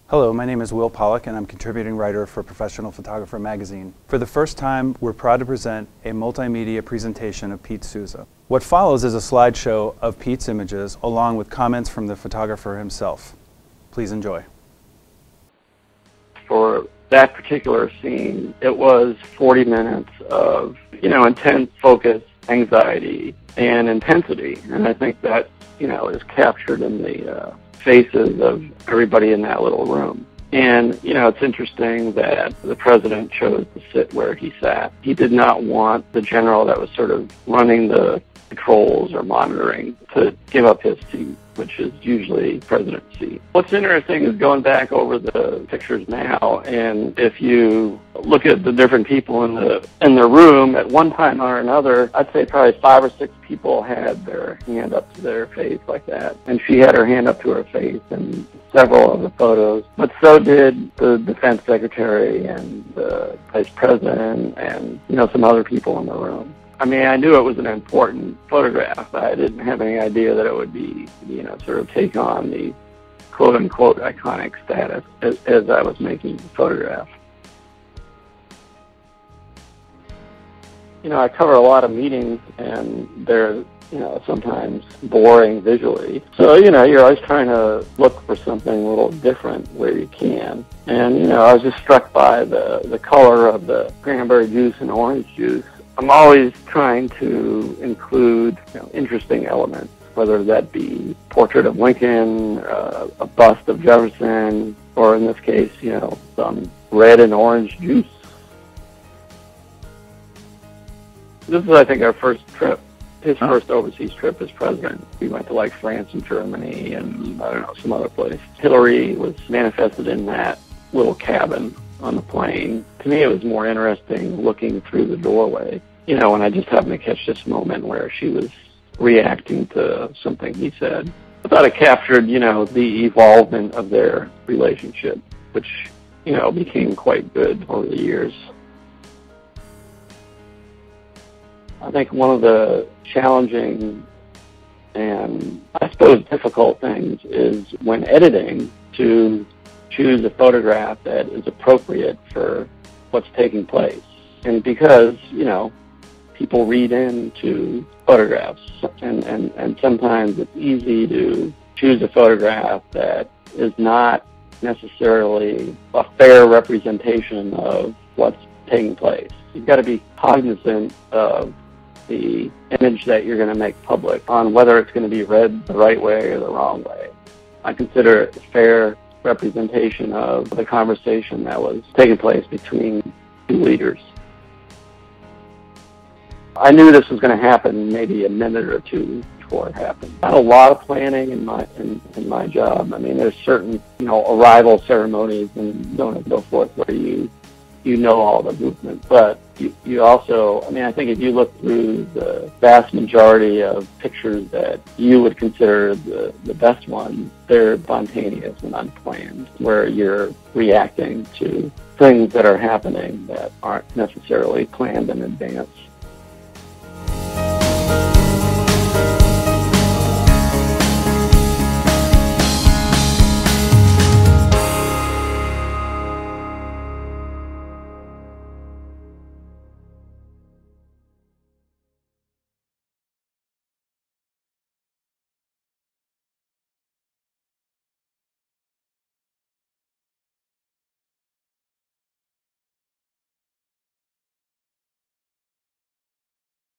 Hello, my name is Will Pollack and I'm contributing writer for Professional Photographer magazine. For the first time, we're proud to present a multimedia presentation of Pete Souza. What follows is a slideshow of Pete's images along with comments from the photographer himself. Please enjoy. For that particular scene, it was 40 minutes of, intense focus, anxiety, and intensity. And I think that, is captured in the faces of everybody in that little room. And, it's interesting that the president chose to sit where he sat. He did not want the general that was sort of running the controls or monitoring to give up his seat, which is usually the president's seat. What's interesting is going back over the pictures now, and if you look at the different people in the room, at one time or another, I'd say probably 5 or 6 people had their hand up to their face like that, and she had her hand up to her face in several of the photos. But so did the defense secretary and the vice president and some other people in the room. I mean, I knew it was an important photograph. I didn't have any idea that it would be, sort of take on the quote-unquote iconic status as I was making the photograph. I cover a lot of meetings, and they're, sometimes boring visually. So, you're always trying to look for something a little different where you can. And, I was just struck by the color of the cranberry juice and orange juice. I'm always trying to include interesting elements, whether that be portrait of Lincoln, a bust of Jefferson, or in this case, some red and orange juice. This is, I think, our first trip, his first overseas trip as president. We went to France and Germany and, some other place. Hillary was manifested in that little cabin on the plane. To me, it was more interesting looking through the doorway, and I just happened to catch this moment where she was reacting to something he said. I thought it captured, the evolvement of their relationship, which, became quite good over the years. I think one of the challenging and, I suppose, difficult things is when editing to choose a photograph that is appropriate for what's taking place. And because, people read into photographs, and sometimes it's easy to choose a photograph that is not necessarily a fair representation of what's taking place. You've got to be cognizant of the image that you're going to make public on whether it's going to be read the right way or the wrong way. I consider it a fair representation of the conversation that was taking place between two leaders. I knew this was going to happen maybe a minute or two before it happened. Not a lot of planning in my job. I mean, there's certain arrival ceremonies and so on and so forth where you all the movement, but you also, I think if you look through the vast majority of pictures that you would consider the best ones, they're spontaneous and unplanned, where you're reacting to things that are happening that aren't necessarily planned in advance.